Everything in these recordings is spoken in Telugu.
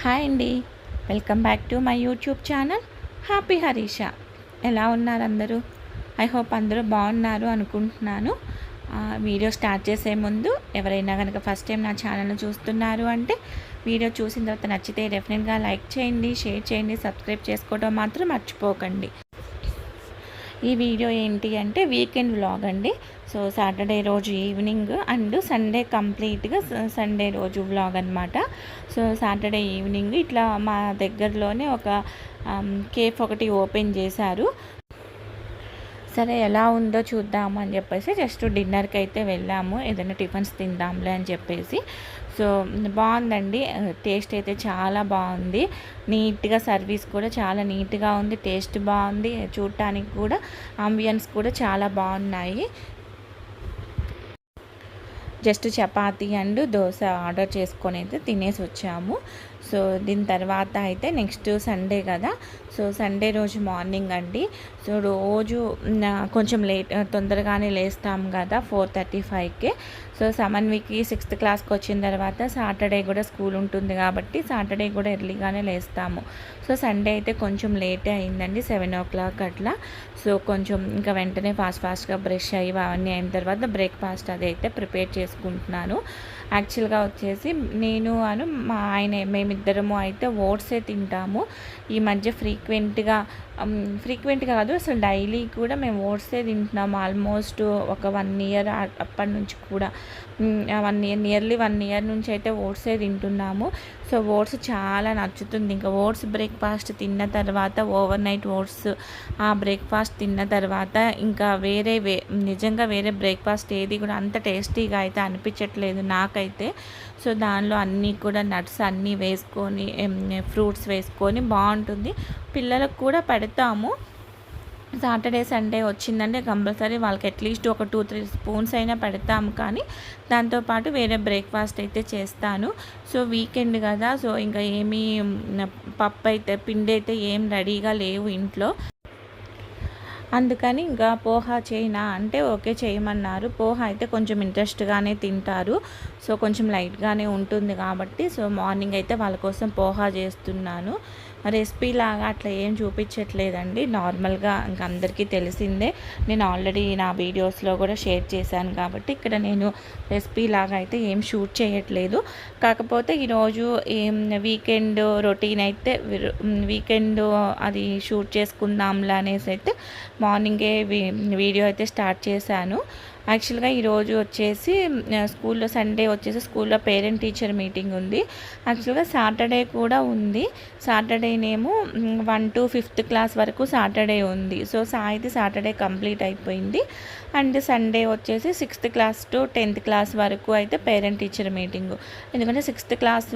హాయ్ అండి. Welcome back to my YouTube channel happy Harisha. ఎలా ఉన్నారు అందరూ? ఐ హోప్ అందరూ బాగున్నారు అనుకుంటున్నాను. వీడియో స్టార్ట్ చేసే ముందు ఎవరైనా కనుక ఫస్ట్ టైం నా ఛానల్ని చూస్తున్నారు అంటే వీడియో చూసిన తర్వాత నచ్చితే డెఫినెట్గా లైక్ చేయండి, షేర్ చేయండి, సబ్స్క్రైబ్ చేసుకోవడం మాత్రం మర్చిపోకండి. ఈ వీడియో ఏంటి అంటే వీకెండ్ వ్లాగ్ అండి. సో సాటర్డే రోజు ఈవినింగ్ అండ్ సండే కంప్లీట్గా సండే రోజు వ్లాగ్ అనమాట. సో సాటర్డే ఈవినింగ్ ఇట్లా మా దగ్గరలోనే ఒక కేఫ్ ఒకటి ఓపెన్ చేశారు. సరే ఎలా ఉందో చూద్దాము అని చెప్పేసి జస్ట్ డిన్నర్కి అయితే వెళ్ళాము, ఏదైనా టిఫిన్స్ తిందాంలే అని చెప్పేసి. సో బాగుందండి, టేస్ట్ అయితే చాలా బాగుంది. నీట్గా సర్వీస్ కూడా చాలా నీట్గా ఉంది, టేస్ట్ బాగుంది, చూడటానికి కూడా అంబియన్స్ కూడా చాలా బాగున్నాయి. Just chapati and dosa order చేసుకొని అయితే తినేసి వచ్చాము. సో దీని తర్వాత అయితే నెక్స్ట్ సండే కదా. సో సండే రోజు మార్నింగ్ అండి. సో రోజు కొంచెం తొందరగానే లేస్తాం కదా 4:35కే. సో సమన్వికి 6th క్లాస్కి వచ్చిన తర్వాత సాటర్డే కూడా స్కూల్ ఉంటుంది కాబట్టి సాటర్డే కూడా ఎర్లీగానే లేస్తాము. సో సండే అయితే కొంచెం లేటే అయిందండి, 7 o'clock అట్లా. సో కొంచెం ఇంకా వెంటనే ఫాస్ట్గా బ్రష్ అయ్యి అవన్నీ అయిన తర్వాత బ్రేక్ఫాస్ట్ అదైతే ప్రిపేర్ చేసుకుంటున్నాను. యాక్చువల్గా వచ్చేసి నేను మా ఆయన మేమిద్దరము అయితే ఓట్సే తింటాము. ఈ మధ్య ఫ్రీక్వెంట్గా కాదు, అసలు డైలీ కూడా మేము ఓట్సే తింటున్నాము. ఆల్మోస్ట్ ఒక 1 year అప్పటి నుంచి కూడా నియర్లీ 1 year నుంచి అయితే ఓట్సే తింటున్నాము. సో ఓట్స్ చాలా నచ్చుతుంది. ఇంకా ఓట్స్ బ్రేక్ఫాస్ట్ తిన్న తర్వాత ఓవర్ నైట్ ఓట్స్ ఆ బ్రేక్ఫాస్ట్ తిన్న తర్వాత ఇంకా నిజంగా వేరే బ్రేక్ఫాస్ట్ ఏది కూడా అంత టేస్టీగా అయితే అనిపించట్లేదు నాకైతే. సో దానిలో అన్నీ కూడా నట్స్ అన్నీ వేసుకొని ఫ్రూట్స్ వేసుకొని బాగుంటుంది. పిల్లలకు కూడా పెడతాము. సాటర్డే సండే వచ్చిందంటే కంపల్సరీ వాళ్ళకి అట్లీస్ట్ ఒక 2-3 స్పూన్స్ అయినా పెడతాము. కానీ దాంతోపాటు వేరే బ్రేక్ఫాస్ట్ అయితే చేస్తాను. సో వీకెండ్ కదా, సో ఇంకా ఏమీ పిండి అయితే ఏం రెడీగా లేవు ఇంట్లో. అందుకని ఇంకా పోహా చేయనా అంటే ఓకే చేయమన్నారు. పోహా అయితే కొంచెం ఇంట్రెస్ట్గానే తింటారు. సో కొంచెం లైట్గానే ఉంటుంది కాబట్టి సో మార్నింగ్ అయితే వాళ్ళ కోసం పోహా చేస్తున్నాను. రెసిపీ లాగా అట్లా ఏం చూపించట్లేదండి, నార్మల్గా ఇంకా అందరికీ తెలిసిందే. నేను ఆల్రెడీ నా వీడియోస్లో కూడా షేర్ చేశాను కాబట్టి ఇక్కడ నేను రెసిపీ లాగా అయితే ఏం షూట్ చేయట్లేదు. కాకపోతే ఈరోజు వీకెండ్ రొటీన్ అయితే వీకెండ్ అది షూట్ చేసుకుందాంలా అనేసి అయితే మార్నింగే వీడియో అయితే స్టార్ట్ చేశాను. యాక్చువల్గా ఈరోజు వచ్చేసి సండే వచ్చేసి స్కూల్లో పేరెంట్ టీచర్ మీటింగ్ ఉంది. యాక్చువల్గా సాటర్డే కూడా ఉంది. సాటర్డేనేమో 1 to 5th క్లాస్ వరకు సాటర్డే ఉంది. సో సాటర్డే కంప్లీట్ అయిపోయింది. అండ్ సండే వచ్చేసి 6th class to 10th class వరకు అయితే పేరెంట్ టీచర్ మీటింగ్. ఎందుకంటే 6th క్లాస్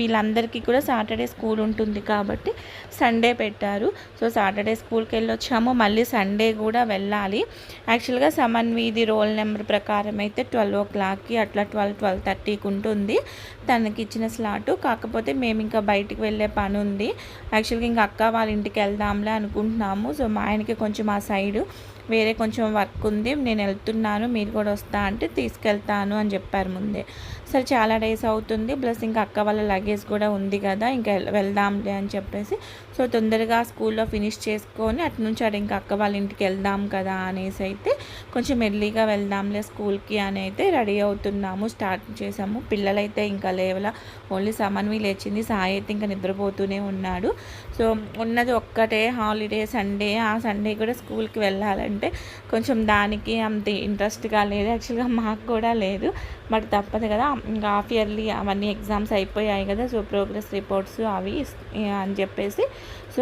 వీళ్ళందరికీ కూడా సాటర్డే స్కూల్ ఉంటుంది కాబట్టి సండే పెట్టారు. సో సాటర్డే స్కూల్కి వెళ్ళొచ్చాము, మళ్ళీ సండే కూడా వెళ్ళాలి. యాక్చువల్గా సమన్విది రోల్ నెంబర్ ప్రకారం అయితే 12 o'clockకి అట్లా 12:30కి ఉంటుంది తనకి ఇచ్చిన స్లాటు. కాకపోతే మేము ఇంకా బయటికి వెళ్ళే పని ఉంది. యాక్చువల్గా ఇంకా అక్క వాళ్ళ ఇంటికి వెళ్దాంలే అనుకుంటున్నాము. సో మా ఆయనకి కొంచెం ఆ సైడు వేరే కొంచెం వర్క్ ఉంది, నేను వెళ్తున్నాను మీరు కూడా వస్తా అంటే తీసుకెళ్తాను అని చెప్పారు ముందే. సరే చాలా డేస్ అవుతుంది, ప్లస్ ఇంకా అక్క వాళ్ళ లగేజ్ కూడా ఉంది కదా, ఇంకా వెళ్దాంలే అని చెప్పేసి సో తొందరగా స్కూల్లో ఫినిష్ చేసుకొని అటు నుంచి ఇంకా అక్క వాళ్ళ ఇంటికి వెళ్దాం కదా అనేసి అయితే కొంచెం ఎర్లీగా వెళ్దాంలే స్కూల్కి అని అయితే రెడీ అవుతున్నాము, స్టార్ట్ చేసాము. పిల్లలైతే ఇంకా లేవలా, ఓన్లీ సమన్వి లేచింది, సాయి అయితే ఇంకా నిద్రపోతూనే ఉన్నాడు. సో ఉన్నది ఒక్కటే హాలిడే సండే, ఆ సండే కూడా స్కూల్కి వెళ్ళాలంటే కొంచెం దానికి అంత ఇంట్రెస్ట్గా లేదు. యాక్చువల్గా మాకు కూడా లేదు, బట్ తప్పదు కదా, ఇంకా హాఫ్ ఇయర్లీ అవన్నీ ఎగ్జామ్స్ అయిపోయాయి కదా. సో ప్రోగ్రెస్ రిపోర్ట్స్ అవి అని చెప్పేసి సో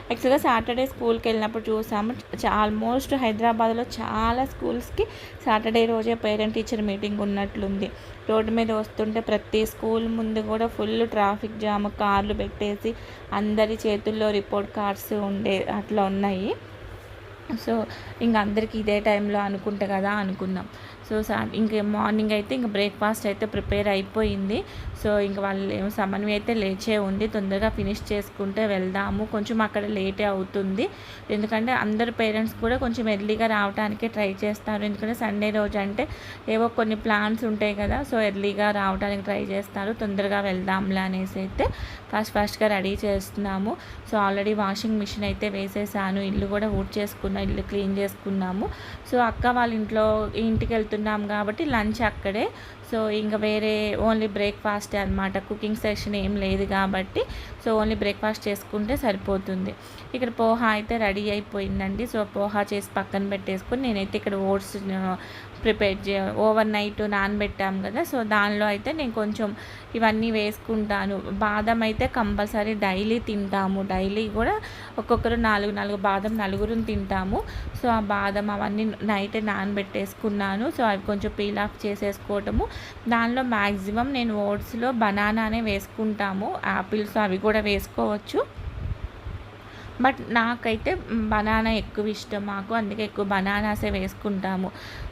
యాక్చువల్గా సాటర్డే స్కూల్కి వెళ్ళినప్పుడు చూసాము, ఆల్మోస్ట్ హైదరాబాద్లో చాలా స్కూల్స్కి సాటర్డే రోజే పేరెంట్ టీచర్ మీటింగ్ ఉన్నట్లుంది. రోడ్డు మీద వస్తుంటే ప్రతి స్కూల్ ముందు కూడా ఫుల్ ట్రాఫిక్ జామ్, కార్లు పెట్టేసి అందరి చేతుల్లో రిపోర్ట్ కార్డ్స్ అట్లా ఉన్నాయి. సో ఇంక అందరికీ ఇదే టైంలో అనుకుంటా కదా అనుకున్నాం. సో సో ఇంక మార్నింగ్ అయితే ఇంక బ్రేక్ఫాస్ట్ అయితే ప్రిపేర్ అయిపోయింది. సో ఇంక వాళ్ళు సమన్వి అయితే లేచే ఉంది, తొందరగా ఫినిష్ చేసుకుంటే వెళ్దాము, కొంచెం అక్కడ లేటే అవుతుంది. ఎందుకంటే అందరు పేరెంట్స్ కూడా కొంచెం ఎర్లీగా రావడానికి ట్రై చేస్తారు, ఎందుకంటే సండే రోజు అంటే ఏవో కొన్ని ప్లాన్స్ ఉంటాయి కదా, సో ఎర్లీగా రావడానికి ట్రై చేస్తారు. తొందరగా వెళ్దాంలే అనేసి అయితే ఫాస్ట్గా రెడీ చేస్తున్నాము. సో ఆల్రెడీ వాషింగ్ మిషన్ అయితే వేసేసాను, ఇల్లు కూడా చేసుకున్నాను, ఇల్లు క్లీన్ చేసుకున్నాము. సో అక్క వాళ్ళ ఇంటికి వెళ్తున్నాం కాబట్టి లంచ్ అక్కడే. సో ఇంకా వేరే ఓన్లీ బ్రేక్ఫాస్ట్ అనమాట, కుకింగ్ సెక్షన్ ఏం లేదు కాబట్టి సో ఓన్లీ బ్రేక్ఫాస్ట్ చేసుకుంటే సరిపోతుంది. ఇక్కడ పోహా అయితే రెడీ అయిపోయిందండి. సో పోహా చేసి పక్కన పెట్టేసుకొని నేనైతే ఇక్కడ ఓట్స్ ఓవర్ నైట్ నానబెట్టాము కదా, సో దానిలో అయితే నేను కొంచెం ఇవన్నీ వేసుకుంటాను. బాదం అయితే కంపల్సరీ డైలీ తింటాము, డైలీ కూడా ఒక్కొక్కరు 4 బాదం నలుగురు తింటాము. సో ఆ బాదం అవన్నీ నైట్ నానబెట్టేసుకున్నాను. సో అవి కొంచెం పీల్ ఆఫ్ చేసేసుకోవటము. దానిలో మ్యాక్సిమం నేను ఓట్స్లో బనానానే వేసుకుంటాము, యాపిల్స్ అవి కూడా వేసుకోవచ్చు, బట్ నాకైతే బనానా ఎక్కువ ఇష్టం మాకు, అందుకే ఎక్కువ బనానాసే వేసుకుంటాము.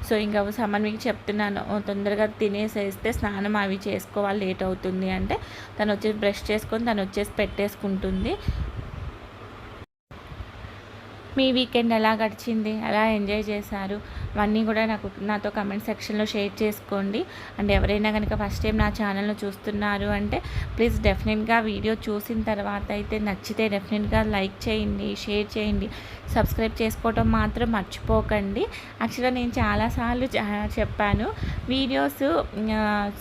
సో ఇంకా సమన్వికి చెప్తున్నాను, తొందరగా తినేసేస్తే స్నానం అవి చేసుకోవాలి, లేట్ అవుతుంది అంటే తను వచ్చేసి బ్రష్ చేసుకొని తను వచ్చేసి పెట్టేసుకుంటుంది. మీ వీకెండ్ ఎలా గడిచింది, ఎలా ఎంజాయ్ చేశారు అవన్నీ కూడా నాతో కమెంట్ సెక్షన్లో షేర్ చేసుకోండి. అండ్ ఎవరైనా కనుక ఫస్ట్ టైం నా ఛానల్ను చూస్తున్నారు అంటే ప్లీజ్ డెఫినెట్గా వీడియో చూసిన తర్వాత అయితే నచ్చితే డెఫినెట్గా లైక్ చేయండి, షేర్ చేయండి, సబ్స్క్రైబ్ చేసుకోవటం మాత్రం మర్చిపోకండి. యాక్చువల్గా నేను చాలాసార్లు చెప్పాను, వీడియోస్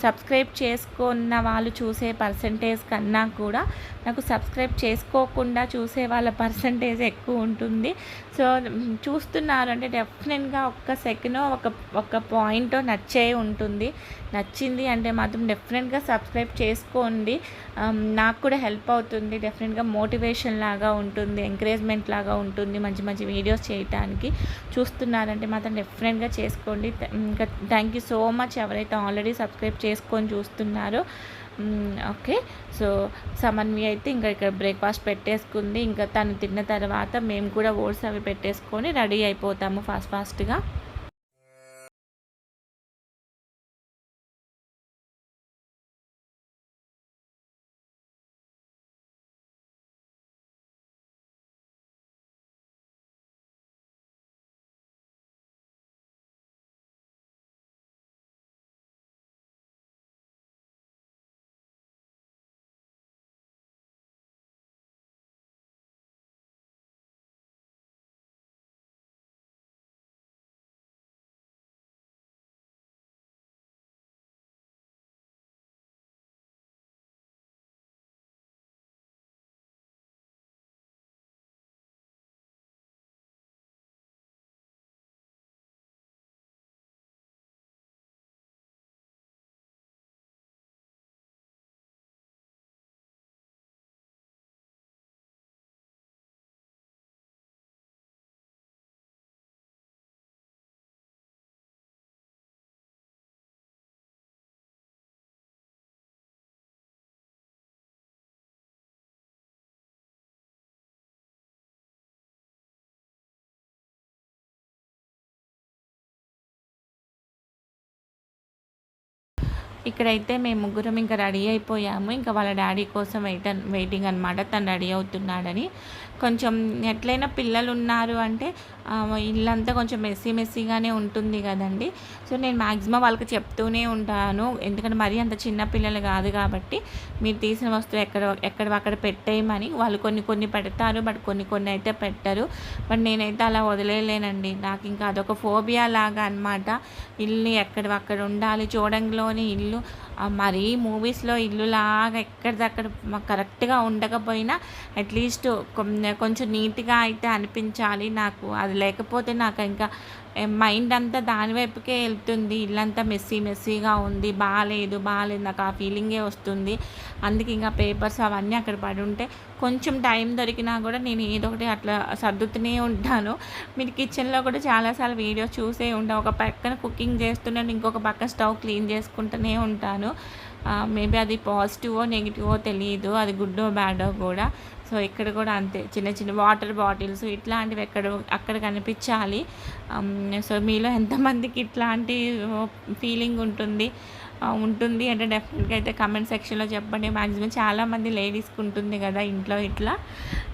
సబ్స్క్రైబ్ చేసుకున్న వాళ్ళు చూసే పర్సంటేజ్ కన్నా కూడా నాకు సబ్స్క్రైబ్ చేసుకోకుండా చూసే వాళ్ళ పర్సంటేజ్ ఎక్కువ ఉంటుంది. సో చూస్తున్నారు అంటే డెఫినెట్గా ఒక్క సెకండ్ ఒక పాయింట్ నచ్చే ఉంటుంది, నచ్చింది అంటే మాత్రం డెఫినెట్గా సబ్స్క్రైబ్ చేసుకోండి. నాకు కూడా హెల్ప్ అవుతుంది, డెఫినెట్గా మోటివేషన్ లాగా ఉంటుంది, ఎంకరేజ్మెంట్ లాగా ఉంటుంది మంచి మంచి వీడియోస్ చేయడానికి. చూస్తున్నారంటే మాత్రం డెఫినెట్గా చేసుకోండి. ఇంకా థ్యాంక్ యూ సో మచ్ ఎవరైతే ఆల్రెడీ సబ్స్క్రైబ్ చేసుకొని చూస్తున్నారో. ఓకే, సో సమన్వి అయితే ఇంకా ఇక్కడ బ్రేక్ఫాస్ట్ పెట్టేసుకుంది. ఇంకా తను తిన్న తర్వాత మేము కూడా ఓట్స్ అవి పెట్టేసుకొని రెడీ అయిపోతాము ఫాస్ట్గా. ఇక్కడైతే మేము ముగ్గురం ఇంకా రెడీ అయిపోయాము. ఇంకా వాళ్ళ డాడీ కోసం వెయిటింగ్ అనమాట, తను రెడీ అవుతున్నాడని. కొంచెం ఎట్లయినా పిల్లలు ఉన్నారు అంటే ఇల్లంతా కొంచెం మెస్సీగానే ఉంటుంది కదండి. సో నేను మ్యాక్సిమం వాళ్ళకి చెప్తూనే ఉంటాను, ఎందుకంటే మరీ అంత చిన్న పిల్లలు కాదు కాబట్టి మీరు తీసిన వస్తువు ఎక్కడ పెట్టేయమని. వాళ్ళు కొన్ని పెడతారు, బట్ కొన్ని అయితే పెట్టరు. బట్ నేనైతే అలా వదిలేయలేనండి, నాకు ఇంకా అదొక ఫోబియా లాగా అనమాట. ఇల్లు ఎక్కడక్కడ ఉండాలి, చూడంలోని ఇల్లు మరీ మూవీస్లో ఇల్లులాగా ఎక్కడిదక్కడ కరెక్ట్గా ఉండకపోయినా అట్లీస్ట్ కొంచెం నీట్గా అయితే అనిపించాలి నాకు. అది లేకపోతే నాకు ఇంకా మైండ్ అంతా దాని వైపుకే వెళ్తుంది, ఇల్లంతా మెస్సీగా ఉంది, బాగాలేదు నాకు ఆ ఫీలింగే వస్తుంది. అందుకే ఇంకా పేపర్స్ అవన్నీ అక్కడ పడి ఉంటే కొంచెం టైం దొరికినా కూడా నేను ఏదో ఒకటి అట్లా సర్దుతూనే ఉంటాను. మీరు కిచెన్లో కూడా చాలాసార్లు వీడియోస్ చూసే ఉంటాను, ఒక పక్కన కుకింగ్ చేస్తున్నాను, ఇంకొక పక్కన స్టవ్ క్లీన్ చేసుకుంటూనే ఉంటాను. మేబీ అది పాజిటివో నెగిటివో తెలియదు, అది గుడ్డో బ్యాడో కూడా. సో ఇక్కడ కూడా అంతే, చిన్న చిన్న వాటర్ బాటిల్స్ ఇట్లాంటివి అక్కడ కనిపించాలి. సో మీలో ఎంతమందికి ఇట్లాంటి ఫీలింగ్ ఉంటుంది అంటే డెఫినెట్గా అయితే కమెంట్ సెక్షన్లో చెప్పండి. మ్యాక్సిమం చాలామంది లేడీస్కి ఉంటుంది కదా ఇంట్లో ఇట్లా.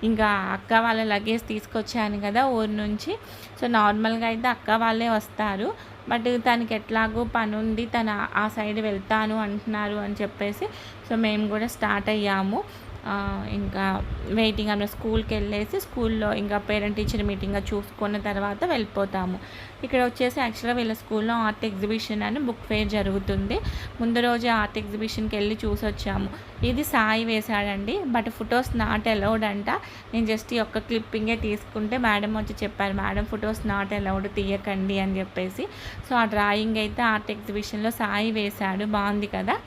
ఇంకా అక్క వాళ్ళ లగేజ్ తీసుకొచ్చాను కదా ఊరు నుంచి. సో నార్మల్గా అయితే అక్క వాళ్ళే వస్తారు, బట్ తనకి ఎట్లాగో పని ఉంది, తను ఆ సైడ్ వెళ్తాను అంటున్నారు అని చెప్పేసి సో మేము కూడా స్టార్ట్ అయ్యాము. ఇంకా వెయిటింగ్ అన్న స్కూల్కి వెళ్ళేసి స్కూల్లో ఇంకా పేరెంట్ టీచర్ మీటింగ్ చూసుకున్న తర్వాత వెళ్ళిపోతాము. ఇక్కడ వచ్చేసి యాక్చువల్గా వీళ్ళ స్కూల్లో ఆర్ట్ ఎగ్జిబిషన్ అని బుక్ ఫేర్ జరుగుతుంది. ముందు రోజు ఆర్ట్ ఎగ్జిబిషన్కి వెళ్ళి చూసి వచ్చాము. ఇది సాయి వేశాడండి, బట్ ఫొటోస్ నాట్ అలౌడ్ అంట. నేను జస్ట్ ఈ ఒక్క క్లిప్పింగే తీసుకుంటే మేడం వచ్చి చెప్పారు, మేడం ఫొటోస్ నాట్ అలౌడ్ తీయకండి అని చెప్పేసి. సో ఆ డ్రాయింగ్ అయితే ఆర్ట్ ఎగ్జిబిషన్లో సాయి వేశాడు, బాగుంది కదా.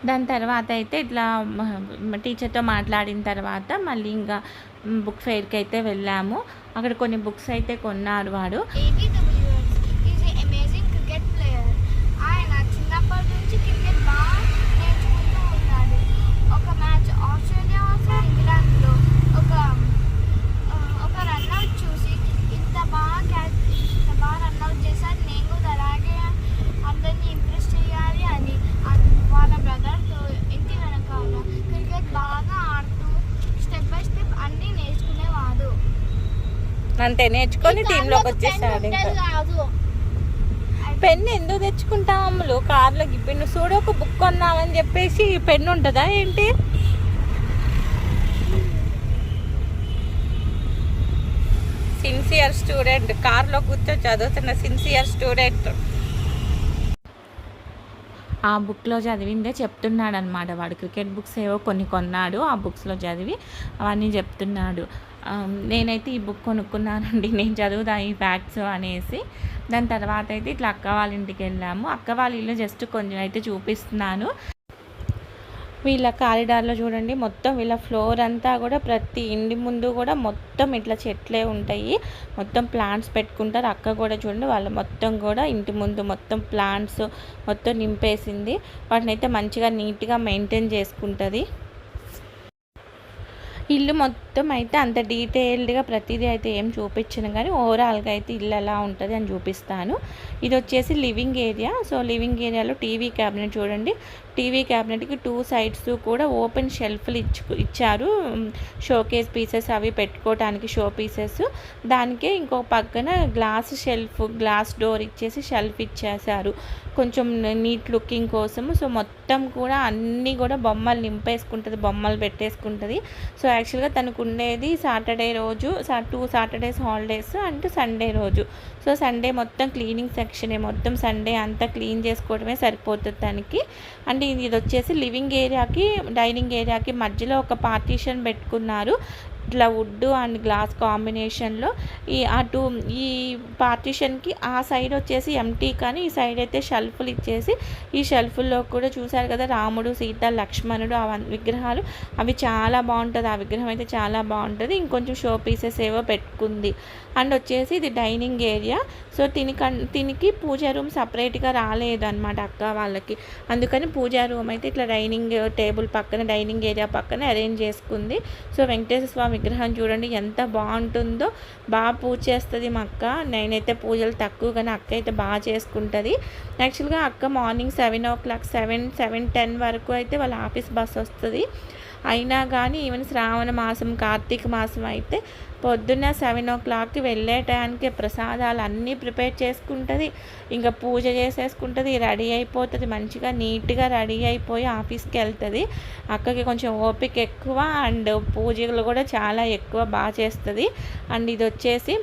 దాని తర్వాత అయితే ఇట్లా టీచర్తో మాట్లాడిన తర్వాత మళ్ళీ ఇంకా బుక్ ఫెయిర్కి అయితే వెళ్ళాము. అక్కడ కొన్ని బుక్స్ అయితే కొన్నారు వాడు. అంతే నేర్చుకొని టీంలోకి వచ్చేసాడు. పెన్ను ఎందుకు తెచ్చుకుంటావు అమ్ములు కార్లోకి? ఇప్పుడు చూడు, ఒక బుక్ కొన్నామని చెప్పేసి పెన్ను ఉంటుందా ఏంటి? సిన్సియర్ స్టూడెంట్, కార్లో కూర్చొని చదువుతున్న సిన్సియర్ స్టూడెంట్. ఆ బుక్లో చదివిందే చెప్తున్నాడు అనమాట వాడు. క్రికెట్ బుక్స్ ఏవో కొన్ని కొన్నాడు, ఆ బుక్స్లో చదివి అవన్నీ చెప్తున్నాడు. నేనైతే ఈ బుక్ కొనుక్కున్నానండి, నేను చదువుదా ఈ ఫ్యాక్ట్స్ అనేసి. దాని తర్వాత అయితే ఇట్లా అక్క వాళ్ళ ఇంటికి వెళ్ళాము. అక్క వాళ్ళ ఇల్లు జస్ట్ కొంచెం అయితే చూపిస్తున్నాను. వీళ్ళ కారిడార్లో చూడండి, మొత్తం వీళ్ళ ఫ్లోర్ అంతా కూడా ప్రతి ఇంటి ముందు కూడా మొత్తం ఇట్లా చెట్లే ఉంటాయి, మొత్తం ప్లాంట్స్ పెట్టుకుంటారు. అక్క కూడా చూడండి వాళ్ళు మొత్తం కూడా ఇంటి ముందు మొత్తం ప్లాంట్స్ మొత్తం నింపేసింది. వాటిని అయితే మంచిగా నీట్గా మెయింటైన్ చేసుకుంటుంది. ఇల్లు మొత్తం అయితే అంత డీటెయిల్డ్గా ప్రతిదీ అయితే ఏం చూపించను, కానీ ఓవరాల్గా అయితే ఇల్లు ఎలా ఉంటుంది అని చూపిస్తాను. ఇది వచ్చేసి లివింగ్ ఏరియా. సో లివింగ్ ఏరియాలో టీవీ క్యాబినెట్ చూడండి, టీవీ క్యాబినెట్కి 2 సైడ్స్ కూడా ఓపెన్ షెల్ఫ్లు ఇచ్చారు, షోకేస్ పీసెస్ అవి పెట్టుకోవడానికి షో పీసెస్. దానికే ఇంకో పక్కన గ్లాస్ షెల్ఫ్, గ్లాస్ డోర్ ఇచ్చేసి షెల్ఫ్ ఇచ్చేసారు కొంచెం నీట్ లుకింగ్ కోసము. సో మొత్తం కూడా అన్నీ కూడా బొమ్మలు నింపేసుకుంటుంది, బొమ్మలు పెట్టేసుకుంటుంది. సో యాక్చువల్గా తనకు ఉండేది సాటర్డే రోజు, 2 సాటర్డేస్ హాలిడేస్ అంటూ సండే రోజు. సో సండే మొత్తం క్లీనింగ్ సెక్షనే, మొత్తం సండే అంతా క్లీన్ చేసుకోవడమే సరిపోతుంది తనకి. అండ్ ఇది వచ్చేసి లివింగ్ ఏరియాకి డైనింగ్ ఏరియాకి మధ్యలో ఒక పార్టీషన్ పెట్టుకున్నారు, ఇట్లా వుడ్ అండ్ గ్లాస్ కాంబినేషన్లో. ఈ పార్టీషన్కి ఆ సైడ్ వచ్చేసి ఎంటీ, కానీ ఈ సైడ్ అయితే షెల్ఫ్లు ఇచ్చేసి, ఈ షెల్ఫ్ల్లో కూడా చూశారు కదా రాముడు, సీత, లక్ష్మణుడు ఆ విగ్రహాలు, అవి చాలా బాగుంటుంది. ఆ విగ్రహం అయితే చాలా బాగుంటుంది. ఇంకొంచెం షో పీసెస్ ఏవో పెట్టుకుంది. అండ్ వచ్చేసి ఇది డైనింగ్ ఏరియా. సో తినికి పూజ రూమ్ సపరేట్గా రాలేదన్నమాట అక్క వాళ్ళకి, అందుకని పూజా రూమ్ అయితే ఇట్లా డైనింగ్ టేబుల్ పక్కన, డైనింగ్ ఏరియా పక్కన అరేంజ్ చేసుకుంది. సో వెంకటేశ్వర స్వామి విగ్రహం చూడండి ఎంత బాగుంటుందో, బాగా పూజ చేస్తుంది మా అక్క. నేనైతే పూజలు తక్కువ, కానీ అక్క అయితే బాగా చేసుకుంటుంది. యాక్చువల్గా అక్క మార్నింగ్ 7 o'clock 7:10 వరకు అయితే వాళ్ళ ఆఫీస్ బస్ వస్తుంది. అయినా కానీ ఈవెన్ శ్రావణ మాసం, కార్తీక మాసం అయితే పొద్దున్న 7 o'clockకి వెళ్ళే టైంకి ప్రసాదాలు అన్నీ ప్రిపేర్ చేసుకుంటుంది, ఇంకా పూజ చేసేసుకుంటుంది, రెడీ అయిపోతుంది, మంచిగా నీట్గా రెడీ అయిపోయి ఆఫీస్కి వెళ్తుంది. అక్కకి కొంచెం ఓపిక ఎక్కువ అండ్ పూజలు కూడా చాలా ఎక్కువ, బాగా చేస్తుంది. అండ్ ఇది వచ్చేసి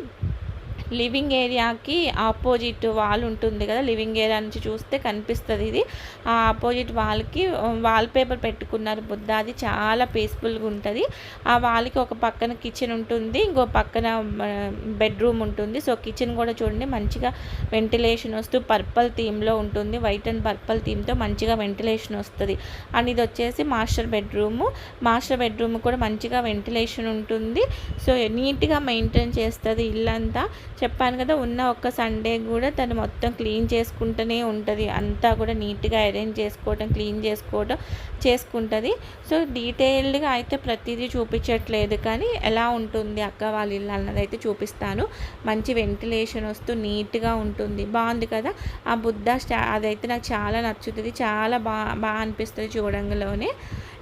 లివింగ్ ఏరియాకి ఆపోజిట్ వాల్ ఉంటుంది కదా, లివింగ్ ఏరియా నుంచి చూస్తే కనిపిస్తుంది ఇది. ఆ ఆపోజిట్ వాల్కి వాల్ పేపర్ పెట్టుకున్నారు బుద్ధ, అది చాలా పీస్ఫుల్గా ఉంటుంది. ఆ వాల్కి ఒక పక్కన కిచెన్ ఉంటుంది, ఇంకో పక్కన బెడ్రూమ్ ఉంటుంది. సో కిచెన్ కూడా చూడండి మంచిగా వెంటిలేషన్ వస్తూ పర్పల్ థీమ్లో ఉంటుంది, వైట్ అండ్ పర్పల్ థీమ్తో మంచిగా వెంటిలేషన్ వస్తుంది. అండ్ ఇది వచ్చేసి మాస్టర్ బెడ్రూమ్ కూడా మంచిగా వెంటిలేషన్ ఉంటుంది. సో నీట్గా మెయింటైన్ చేస్తుంది ఇల్లంతా. చెప్పాను కదా, ఉన్న ఒక్క సండే కూడా తను మొత్తం క్లీన్ చేసుకుంటూనే ఉంటుంది. అంతా కూడా నీట్గా అరేంజ్ చేసుకోవటం, క్లీన్ చేసుకోవడం చేసుకుంటుంది. సో డీటెయిల్డ్గా అయితే ప్రతిదీ చూపించట్లేదు, కానీ ఎలా ఉంటుంది అక్క వాళ్ళ ఇల్లు అన్నది అయితే చూపిస్తాను. మంచి వెంటిలేషన్ వస్తూ నీట్గా ఉంటుంది, బాగుంది కదా. ఆ బుద్ధ అదైతే నాకు చాలా నచ్చుతుంది, చాలా బాగా అనిపిస్తుంది చూడంగానే.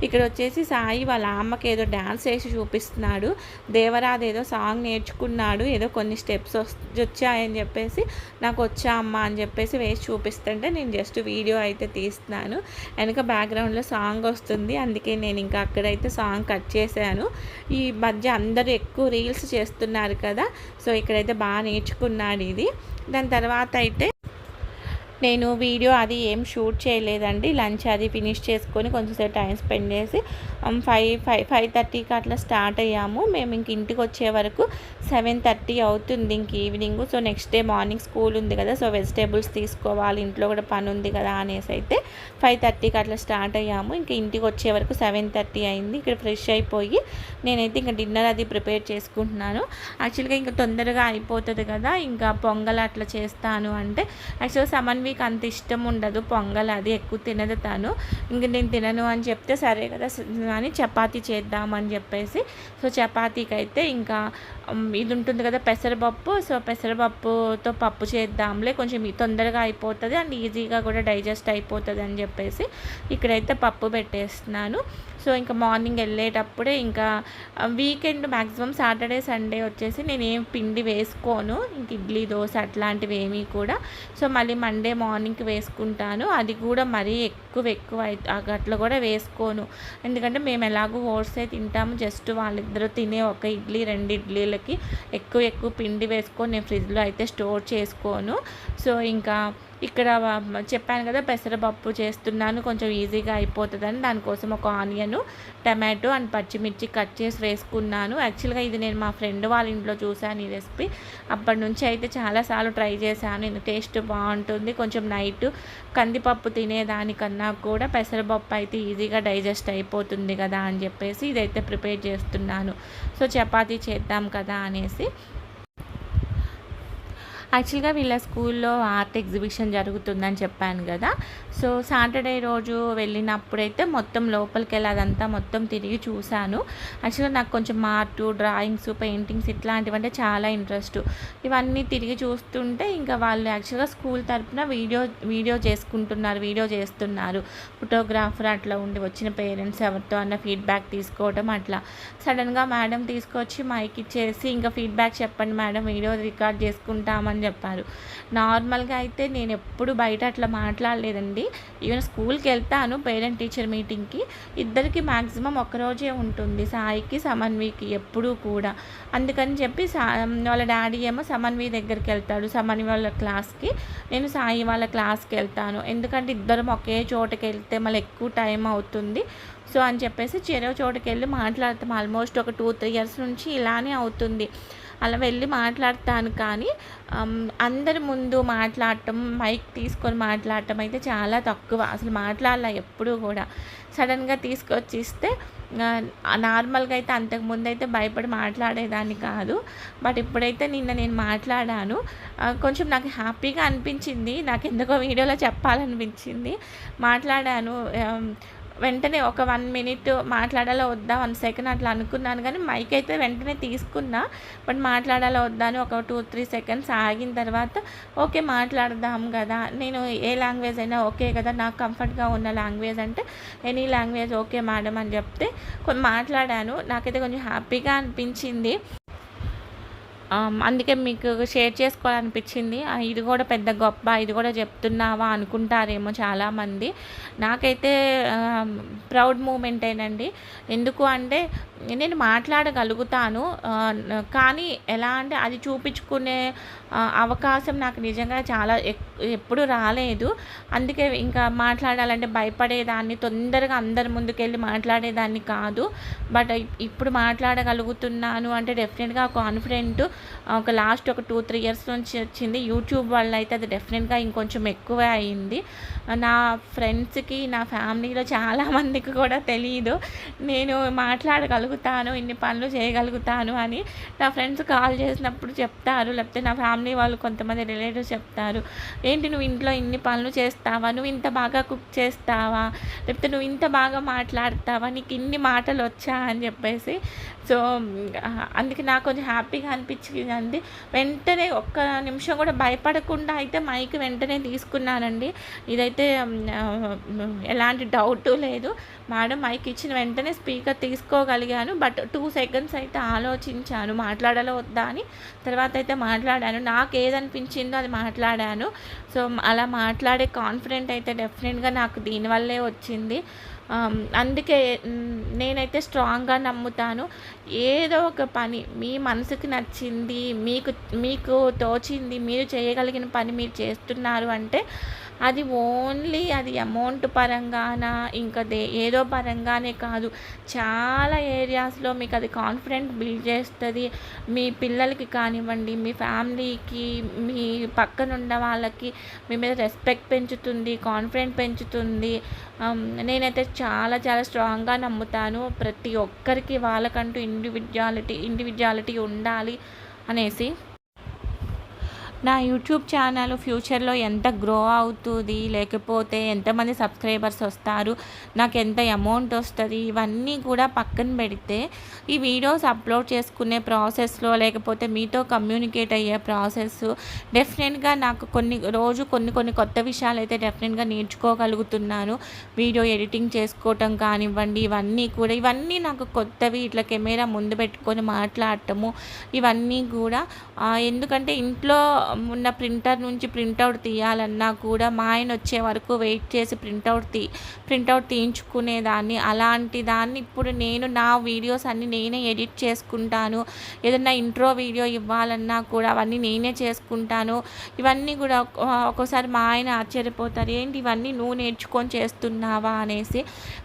ఇక్కడ వచ్చేసి సాయి వాళ్ళ అమ్మకి ఏదో డ్యాన్స్ వేసి చూపిస్తున్నాడు. దేవరాజ్ ఏదో సాంగ్ నేర్చుకున్నాడు, ఏదో కొన్ని స్టెప్స్ వచ్చాయని చెప్పేసి నాకు వచ్చా అమ్మ అని చెప్పేసి వేసి చూపిస్తుంటే నేను జస్ట్ వీడియో అయితే తీస్తున్నాను. వెనక బ్యాక్గ్రౌండ్లో సాంగ్ వస్తుంది, అందుకే నేను ఇంకా అక్కడైతే సాంగ్ కట్ చేశాను. ఈ మధ్య అందరూ ఎక్కువ రీల్స్ చేస్తున్నారు కదా, సో ఇక్కడైతే బాగా నేర్చుకున్నాడు ఇది. దాని తర్వాత అయితే నేను వీడియో అది ఏం షూట్ చేయలేదండి. లంచ్ అది ఫినిష్ చేసుకొని కొంచెంసేపు టైం స్పెండ్ చేసి 5:30కి అట్లా స్టార్ట్ అయ్యాము. మేము ఇంక ఇంటికి వచ్చే వరకు 7:30 అవుతుంది ఇంక evening. So next day morning school ఉంది కదా, సో వెజిటేబుల్స్ తీసుకోవాలి, ఇంట్లో కూడా పని ఉంది కదా అనేసి అయితే 5:30కి అట్లా స్టార్ట్ అయ్యాము. ఇంక ఇంటికి వచ్చే వరకు 7:30 అయింది. ఇక్కడ ఫ్రెష్ అయిపోయి నేనైతే ఇంకా డిన్నర్ అది ప్రిపేర్ చేసుకుంటున్నాను. యాక్చువల్గా ఇంకా తొందరగా అయిపోతుంది కదా, ఇంకా పొంగల్ అట్లా చేస్తాను అంటే యాక్చువల్గా సమన్వీకి అంత ఇష్టం ఉండదు పొంగల్, అది ఎక్కువ తినదు తను. ఇంక నేను తినను అని చెప్తే సరే కదా అని చపాతీ చేద్దామని చెప్పేసి, సో చపాతీకి అయితే ఇంకా ఇది ఉంటుంది కదా పెసరపప్పు, సో పెసరపప్పుతో పప్పు చేద్దాంలే, కొంచెం తొందరగా అయిపోతుంది అండ్ ఈజీగా కూడా డైజెస్ట్ అయిపోతుంది అని చెప్పేసి ఇక్కడైతే పప్పు పెట్టేస్తున్నాను. సో ఇంకా మార్నింగ్ వెళ్ళేటప్పుడే ఇంకా వీకెండ్ మ్యాక్సిమం సాటర్డే సండే వచ్చేసి నేను ఏం పిండి వేసుకోను, ఇంక ఇడ్లీ దోశ అట్లాంటివి ఏమీ కూడా. సో మళ్ళీ మండే మార్నింగ్కి వేసుకుంటాను, అది కూడా మరీ ఎక్కువ అట్లా కూడా వేసుకోను, ఎందుకంటే మేము ఎలాగో ఓట్సే తింటాము. జస్ట్ వాళ్ళిద్దరూ తినే ఒక ఇడ్లీ 2 ఇడ్లీలకి ఎక్కువ పిండి వేసుకొని నేను ఫ్రిడ్జ్లో అయితే స్టోర్ చేసుకోను. సో ఇంకా ఇక్కడ చెప్పాను కదా పెసరపప్పు చేస్తున్నాను, కొంచెం ఈజీగా అయిపోతుందని దానికోసం ఒక ఆనియన్, టమాటో అండ్ పచ్చిమిర్చి కట్ చేసి వేసుకున్నాను. యాక్చువల్గా ఇది నేను మా ఫ్రెండ్ వాళ్ళ ఇంట్లో చూశాను ఈ రెసిపీ, అప్పటి నుంచి అయితే చాలాసార్లు ట్రై చేశాను. ఇది టేస్ట్ బాగుంటుంది, కొంచెం నైట్ కందిపప్పు తినేదానికన్నా కూడా పెసరపప్పు అయితే ఈజీగా డైజెస్ట్ అయిపోతుంది కదా అని చెప్పేసి ఇదైతే ప్రిపేర్ చేస్తున్నాను. సో చపాతీ చేద్దాం కదా అనేసి. యాక్చువల్గా వీళ్ళ స్కూల్లో ఆర్ట్ ఎగ్జిబిషన్ జరుగుతుందని చెప్పాను కదా, సో సాటర్డే రోజు వెళ్ళినప్పుడైతే మొత్తం లోపలికి వెళ్ళి అదంతా మొత్తం తిరిగి చూశాను. యాక్చువల్గా నాకు కొంచెం ఆర్ట్, డ్రాయింగ్స్, పెయింటింగ్స్ ఇట్లాంటివంటే చాలా ఇంట్రెస్ట్. ఇవన్నీ తిరిగి చూస్తుంటే ఇంకా వాళ్ళు యాక్చువల్గా స్కూల్ తరఫున వీడియో చేస్తున్నారు, ఫోటోగ్రాఫర్ అట్లా ఉండి వచ్చిన పేరెంట్స్ ఎవరితో అన్న ఫీడ్బ్యాక్ తీసుకోవడం అట్లా. సడన్గా మేడం తీసుకొచ్చి మైక్ ఇచ్చేసి ఇంకా ఫీడ్బ్యాక్ చెప్పండి మేడం, వీడియో రికార్డ్ చేసుకుంటామని చెప్పారు. నార్మల్గా అయితే నేను ఎప్పుడు బయట అట్లా మాట్లాడలేదండి. ఈవెన్ స్కూల్కి వెళ్తాను పేరెంట్ టీచర్ మీటింగ్కి, ఇద్దరికి మ్యాక్సిమం ఒకరోజే ఉంటుంది, సాయికి సమన్వికి ఎప్పుడూ కూడా. అందుకని చెప్పి వాళ్ళ డాడీ ఏమో సమన్వి దగ్గరికి వెళ్తాడు, సమన్వి వాళ్ళ క్లాస్కి, నేను సాయి వాళ్ళ క్లాస్కి వెళ్తాను. ఎందుకంటే ఇద్దరం ఒకే చోటకి వెళ్తే మళ్ళీ ఎక్కువ టైం అవుతుంది. సో అని చెప్పేసి చెరో చోటుకి వెళ్ళి మాట్లాడతాం. ఆల్మోస్ట్ ఒక 2-3 ఇయర్స్ నుంచి ఇలానే అవుతుంది. అలా వెళ్ళి మాట్లాడతాను, కానీ అందరి ముందు మాట్లాడటం, మైక్ తీసుకొని మాట్లాడటం అయితే చాలా తక్కువ. అసలు మాట్లాడాల ఎప్పుడూ కూడా. సడన్గా తీసుకొచ్చి ఇస్తే నార్మల్గా అయితే అంతకుముందు అయితే భయపడి మాట్లాడేదాన్ని కాదు, బట్ ఇప్పుడైతే నేను మాట్లాడాను. కొంచెం నాకు హ్యాపీగా అనిపించింది, నాకు ఎందుకో వీడియోలో చెప్పాలనిపించింది. మాట్లాడాను. వెంటనే ఒక 1 మినిట్ మాట్లాడాలా వద్దా 1 సెకండ్ అట్లా అనుకున్నాను, కానీ మైక్ అయితే వెంటనే తీసుకున్నా. బట్ మాట్లాడాలా వద్దా అని ఒక 2-3 సెకండ్స్ ఆగిన తర్వాత ఓకే మాట్లాడదాం కదా, నేను ఏ లాంగ్వేజ్ అయినా ఓకే కదా, నాకు కంఫర్ట్గా ఉన్న లాంగ్వేజ్ అంటే ఎనీ లాంగ్వేజ్ ఓకే మేడం అని చెప్తే మాట్లాడాను. నాకైతే కొంచెం హ్యాపీగా అనిపించింది, అందుకే మీకు షేర్ చేసుకోవాలనిపించింది. ఇది కూడా పెద్ద గొప్ప, ఇది కూడా చెప్తున్నావా అనుకుంటారేమో చాలామంది. నాకైతే ప్రౌడ్ మూమెంటేనండి. ఎందుకు అంటే నేను మాట్లాడగలుగుతాను, కానీ ఎలా అంటే అది చూపించుకునే అవకాశం నాకు నిజంగా చాలా ఎప్పుడు రాలేదు. అందుకే ఇంకా మాట్లాడాలంటే భయపడేదాన్ని, తొందరగా అందరి ముందుకెళ్ళి మాట్లాడేదాన్ని కాదు. బట్ ఇప్పుడు మాట్లాడగలుగుతున్నాను అంటే డెఫినెట్గా కాన్ఫిడెంట్ ఒక లాస్ట్ ఒక 2-3 ఇయర్స్ నుంచి వచ్చింది. యూట్యూబ్ వల్ల అయితే అది డెఫినెట్గా ఇంకొంచెం ఎక్కువే అయింది. నా ఫ్రెండ్స్కి, నా ఫ్యామిలీలో చాలామందికి కూడా తెలియదు నేను మాట్లాడగలుగుతాను, ఇన్ని పనులు చేయగలుగుతాను అని. నా ఫ్రెండ్స్ కాల్ చేసినప్పుడు చెప్తారు, లేకపోతే నా ఫ్యామిలీ ఫ్యామిలీ వాళ్ళు కొంతమంది రిలేటివ్స్ చెప్తారు, ఏంటి నువ్వు ఇంట్లో ఇన్ని పనులు చేస్తావా, నువ్వు ఇంత బాగా కుక్ చేస్తావా, లేకపోతే నువ్వు ఇంత బాగా మాట్లాడతావా, నీకు ఇన్ని మాటలు వచ్చా అని చెప్పేసి. సో అందుకే నాకు కొంచెం హ్యాపీగా అనిపించిందండి. వెంటనే ఒక్క నిమిషం కూడా భయపడకుండా అయితే మైక్ వెంటనే తీసుకున్నానండి. ఇదైతే ఎలాంటి డౌటు లేదు. మేడం మైక్ ఇచ్చిన వెంటనే స్పీకర్ తీసుకోగలిగాను. బట్ 2 సెకండ్స్ అయితే ఆలోచించాను మాట్లాడాలో వద్దా అని. తర్వాత అయితే మాట్లాడాను. నాకు ఏదనిపించిందో అది మాట్లాడాను. సో అలా మాట్లాడే కాన్ఫిడెంట్ అయితే డెఫినెట్గా నాకు దీనివల్లే వచ్చింది. అందుకే నేనైతే స్ట్రాంగ్గా నమ్ముతాను. ఏదో ఒక పని మీ మనసుకి నచ్చింది, మీకు మీకు తోచింది, మీరు చేయగలిగిన పని మీరు చేస్తున్నారు అంటే అది ఓన్లీ అది అమౌంట్ పరంగానా ఇంకా ఏదో పరంగానే కాదు, చాలా ఏరియాస్లో మీకు అది కాన్ఫిడెంట్ బిల్డ్ చేస్తుంది. మీ పిల్లలకి కానివ్వండి, మీ ఫ్యామిలీకి, మీ పక్కనున్న వాళ్ళకి మీ మీద రెస్పెక్ట్ పెంచుతుంది, కాన్ఫిడెంట్ పెంచుతుంది. నేనైతే చాలా చాలా స్ట్రాంగ్గా నమ్ముతాను ప్రతి ఒక్కరికి వాళ్ళకంటూ ఇండివిజువాలిటీ ఉండాలి అనేసి. నా యూట్యూబ్ ఛానల్ ఫ్యూచర్లో ఎంత గ్రో అవుతుంది, లేకపోతే ఎంతమంది సబ్స్క్రైబర్స్ వస్తారు, నాకు ఎంత అమౌంట్ వస్తుంది, ఇవన్నీ కూడా పక్కన పెడితే ఈ వీడియోస్ అప్లోడ్ చేసుకునే ప్రాసెస్లో, లేకపోతే మీతో కమ్యూనికేట్ అయ్యే ప్రాసెస్ డెఫినెట్గా నాకు కొన్ని కొత్త విషయాలు అయితే డెఫినెట్గా నేర్చుకోగలుగుతున్నాను. వీడియో ఎడిటింగ్ చేసుకోవటం కానివ్వండి, ఇవన్నీ నాకు కొత్తవి. ఇట్లా కెమెరా ముందు పెట్టుకొని మాట్లాడటము ఇవన్నీ కూడా ఎందుకంటే ఇంట్లో ఉన్న ప్రింటర్ నుంచి ప్రింటౌట్ తీయాలన్నా కూడా మా ఆయన వచ్చే వరకు వెయిట్ చేసి ప్రింటౌట్ తీయించుకునేదాన్ని. అలాంటి దాన్ని ఇప్పుడు నేను నా వీడియోస్ అన్నీ నేనే ఎడిట్ చేసుకుంటాను. ఏదన్నా ఇంట్రో వీడియో ఇవ్వాలన్నా కూడా అవన్నీ నేనే చేసుకుంటాను. ఇవన్నీ కూడా ఒక్కోసారి మా ఆయన ఆశ్చర్యపోతారు, ఏంటి ఇవన్నీ నువ్వు నేర్చుకొని చేస్తున్నావా అనేసి.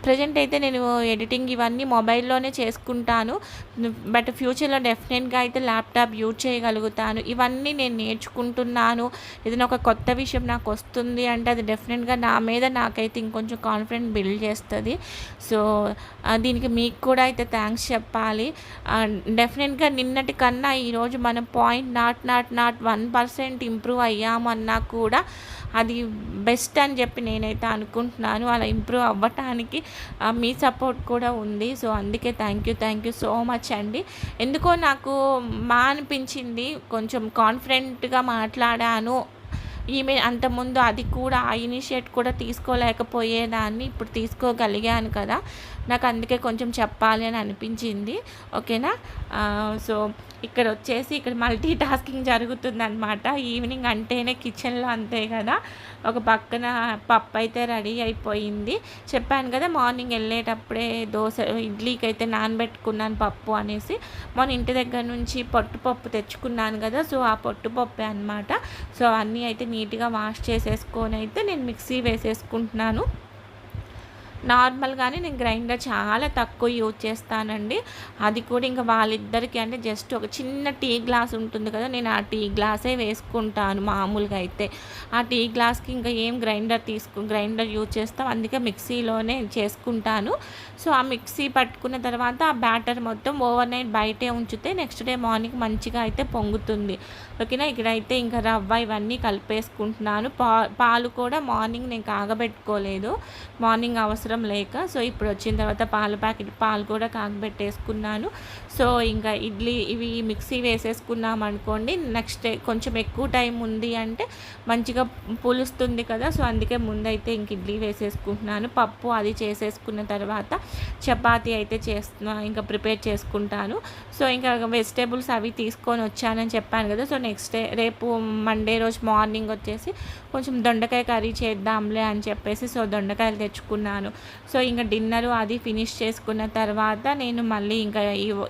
ప్రజెంట్ అయితే నేను ఎడిటింగ్ ఇవన్నీ మొబైల్లోనే చేసుకుంటాను. బట్ ఫ్యూచర్లో డెఫినెట్గా అయితే ల్యాప్టాప్ యూజ్ చేయగలుగుతాను. ఇవన్నీ నేను నేర్చుకుంటున్నాను. ఏదైనా ఒక కొత్త విషయం నాకు వస్తుంది అంటే అది డెఫినెట్గా నా మీద నాకైతే ఇంకొంచెం కాన్ఫిడెంట్ బిల్డ్ చేస్తుంది. సో దీనికి మీకు కూడా అయితే థ్యాంక్స్ చెప్పాలి. డెఫినెట్గా నిన్నటి కన్నా ఈరోజు మనం 0.1% ఇంప్రూవ్ అయ్యామన్నా కూడా అది బెస్ట్ అని చెప్పి నేనైతే అనుకుంటున్నాను. అలా ఇంప్రూవ్ అవ్వటానికి మీ సపోర్ట్ కూడా ఉంది. సో అందుకే థ్యాంక్ యూ సో మచ్ అండి. ఎందుకో నాకు అనిపించింది, కొంచెం కాన్ఫిడెంట్గా మాట్లాడాను. ఈమె అంతకుముందు అది కూడా ఆ ఇనిషియేట్ కూడా తీసుకోలేకపోయేదాన్ని, ఇప్పుడు తీసుకోగలిగాను కదా, నాకు అందుకే కొంచెం చెప్పాలి అని అనిపించింది. ఓకేనా. సో ఇక్కడ మల్టీ టాస్కింగ్ జరుగుతుందన్నమాట. ఈవినింగ్ అంటేనే కిచెన్లో అంతే కదా. ఒక పక్కన పప్పు అయితే రెడీ అయిపోయింది. చెప్పాను కదా మార్నింగ్ వెళ్ళేటప్పుడే ఇడ్లీకి అయితే నానబెట్టుకున్నాను పప్పు అనేసి. మన ఇంటి దగ్గర నుంచి పొట్టుపప్పు తెచ్చుకున్నాను కదా, సో ఆ పొట్టుపప్పే అనమాట. సో అన్నీ అయితే నీట్గా వాష్ చేసేసుకొని అయితే నేను మిక్సీ వేసేసుకుంటున్నాను. నార్మల్గానే నేను గ్రైండర్ చాలా తక్కువ యూజ్ చేస్తానండి. అది కూడా ఇంకా వాళ్ళిద్దరికి అంటే జస్ట్ ఒక చిన్న టీ గ్లాస్ ఉంటుంది కదా, నేను ఆ టీ గ్లాసే వేసుకుంటాను మామూలుగా అయితే. ఆ టీ గ్లాస్కి ఇంకా ఏం గ్రైండర్ యూజ్ చేస్తాం, అందుకే మిక్సీలోనే చేసుకుంటాను. సో ఆ మిక్సీ పట్టుకున్న తర్వాత ఆ బ్యాటర్ మొత్తం ఓవర్ నైట్ బయటే ఉంచితే నెక్స్ట్ డే మార్నింగ్ మంచిగా అయితే పొంగుతుంది. ఓకేనా. ఇక్కడైతే ఇంకా రవ్వ ఇవన్నీ కలిపేసుకుంటున్నాను. పాలు కూడా మార్నింగ్ నేను కాగబెట్టుకోలేదు, మార్నింగ్ అవసరం లేక. సో ఇప్పుడు వచ్చిన తర్వాత పాలు కూడా కాగబెట్టేసుకున్నాను. సో ఇంకా ఇడ్లీ ఇవి మిక్సీ వేసేసుకున్నాం అనుకోండి, నెక్స్ట్ డే కొంచెం ఎక్కువ టైం ఉంది అంటే మంచిగా పులుస్తుంది కదా. సో అందుకే ముందైతే ఇంక ఇడ్లీ వేసేసుకుంటున్నాను. పప్పు అది చేసేసుకున్న తర్వాత చపాతీ అయితే ఇంకా ప్రిపేర్ చేసుకుంటాను. సో ఇంకా వెజిటేబుల్స్ అవి తీసుకొని వచ్చానని చెప్పాను కదా. సో నెక్స్ట్ డే రేపు మండే రోజు మార్నింగ్ వచ్చేసి కొంచెం దొండకాయ కర్రీ చేద్దాంలే అని చెప్పేసి సో దొండకాయలు తెచ్చుకున్నాను. సో ఇంకా డిన్నరు అది ఫినిష్ చేసుకున్న తర్వాత నేను మళ్ళీ ఇంకా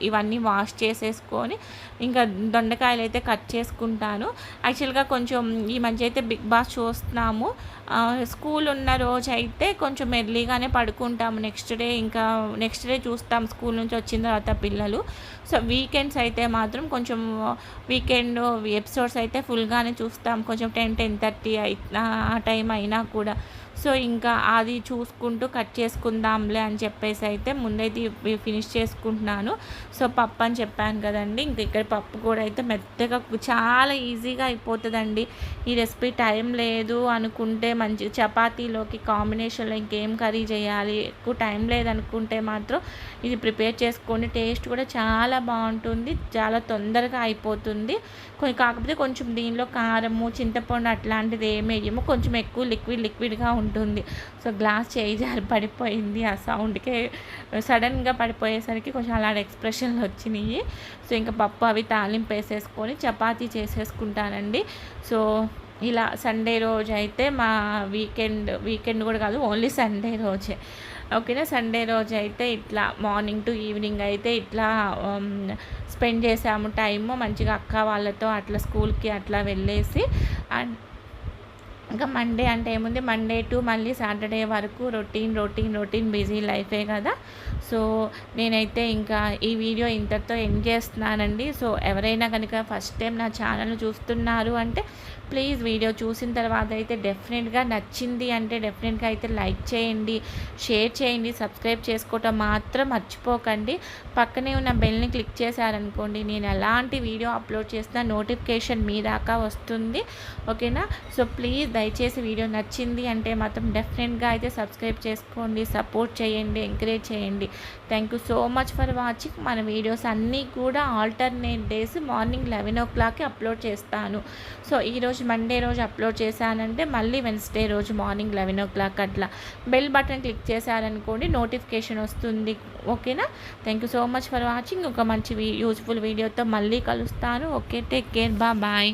ఇవన్నీ వాష్ చేసేసుకొని ఇంకా దొండకాయలు అయితే కట్ చేసుకుంటాను. యాక్చువల్గా కొంచెం ఈ మధ్య అయితే బిగ్ బాస్ చూస్తున్నాము. స్కూల్ ఉన్న రోజు అయితే కొంచెం ఎర్లీగానే పడుకుంటాము. నెక్స్ట్ డే చూస్తాం స్కూల్ నుంచి వచ్చిన తర్వాత పిల్లలు. సో వీకెండ్స్ అయితే మాత్రం కొంచెం వీకెండ్ ఎపిసోడ్స్ అయితే ఫుల్గానే చూస్తాం, కొంచెం 10-10:30 ఆ టైం అయినా కూడా. సో ఇంకా అది చూసుకుంటూ కట్ చేసుకుందాంలే అని చెప్పేసి అయితే ముందైతే ఫినిష్ చేసుకుంటున్నాను. సో పప్పు అని చెప్పాను కదండి, ఇంక ఇక్కడ పప్పు కూడా అయితే మెత్తగా చాలా ఈజీగా అయిపోతుందండి ఈ రెసిపీ. టైం లేదు అనుకుంటే మంచి చపాతీలోకి కాంబినేషన్లో ఇంకేం కర్రీ చేయాలి, ఎక్కువ టైం లేదనుకుంటే మాత్రం ఇది ప్రిపేర్ చేసుకోండి. టేస్ట్ కూడా చాలా బాగుంటుంది, చాలా తొందరగా అయిపోతుంది. కాకపోతే కొంచెం దీనిలో కారము, చింతపండు అట్లాంటిది ఏమి వేయము, కొంచెం ఎక్కువ లిక్విడ్గా ఉంటుంది. సో గ్లాస్ చేయి జారి పడిపోయింది, ఆ సౌండ్కే సడన్గా పడిపోయేసరికి కొంచెం అలాంటి ఎక్స్ప్రెషన్లు వచ్చినాయి. సో ఇంకా పప్పు అవి తాలింపు వేసేసుకొని చపాతీ చేసేసుకుంటానండి. సో ఇలా సండే రోజు అయితే మా వీకెండ్ కూడా కాదు, ఓన్లీ సండే రోజే. ఓకేనా, సండే రోజు అయితే ఇట్లా మార్నింగ్ టు ఈవినింగ్ అయితే ఇట్లా స్పెండ్ చేసాము టైము మంచిగా అక్క వాళ్ళతో అట్లా స్కూల్కి అట్లా వెళ్ళేసి. అండ్ ఇంకా మండే అంటే ఏముంది, మండే టు మళ్ళీ సాటర్డే వరకు రొటీన్ బిజీ లైఫే కదా. సో నేనైతే ఇంకా ఈ వీడియో ఇంతటితో ఎండ్ చేస్తున్నానండి. సో ఎవరైనా కనుక ఫస్ట్ టైం నా ఛానల్ చూస్తున్నారు అంటే ప్లీజ్ వీడియో చూసిన తర్వాత అయితే డెఫినెట్గా నచ్చింది అంటే డెఫినెట్గా అయితే లైక్ చేయండి, షేర్ చేయండి, సబ్స్క్రైబ్ చేసుకోవటం మాత్రం మర్చిపోకండి. పక్కనే ఉన్న బెల్ని క్లిక్ చేశారనుకోండి, నేను ఎలాంటి వీడియో అప్లోడ్ చేసినా నోటిఫికేషన్ మీ దాకా వస్తుంది. ఓకేనా, సో ప్లీజ్ దయచేసి వీడియో నచ్చింది అంటే మాత్రం డెఫినెట్గా అయితే సబ్స్క్రైబ్ చేసుకోండి, సపోర్ట్ చేయండి, ఎంకరేజ్ చేయండి. Thank you so much for watching. మన వీడియోస్ అన్నీ కూడా alternate days morning 11 o'clock upload చేస్తాను. సో ఈరోజు మండే రోజు అప్లోడ్ చేశానంటే మళ్ళీ వెన్స్డే రోజు మార్నింగ్ 11 o'clock అట్లా బెల్ బటన్ క్లిక్ చేశారనుకోండి నోటిఫికేషన్ వస్తుంది. ఓకేనా, thank you so much for watching. ఒక మంచి యూజ్ఫుల్ వీడియోతో మళ్ళీ కలుస్తాను. Okay, take care, bye.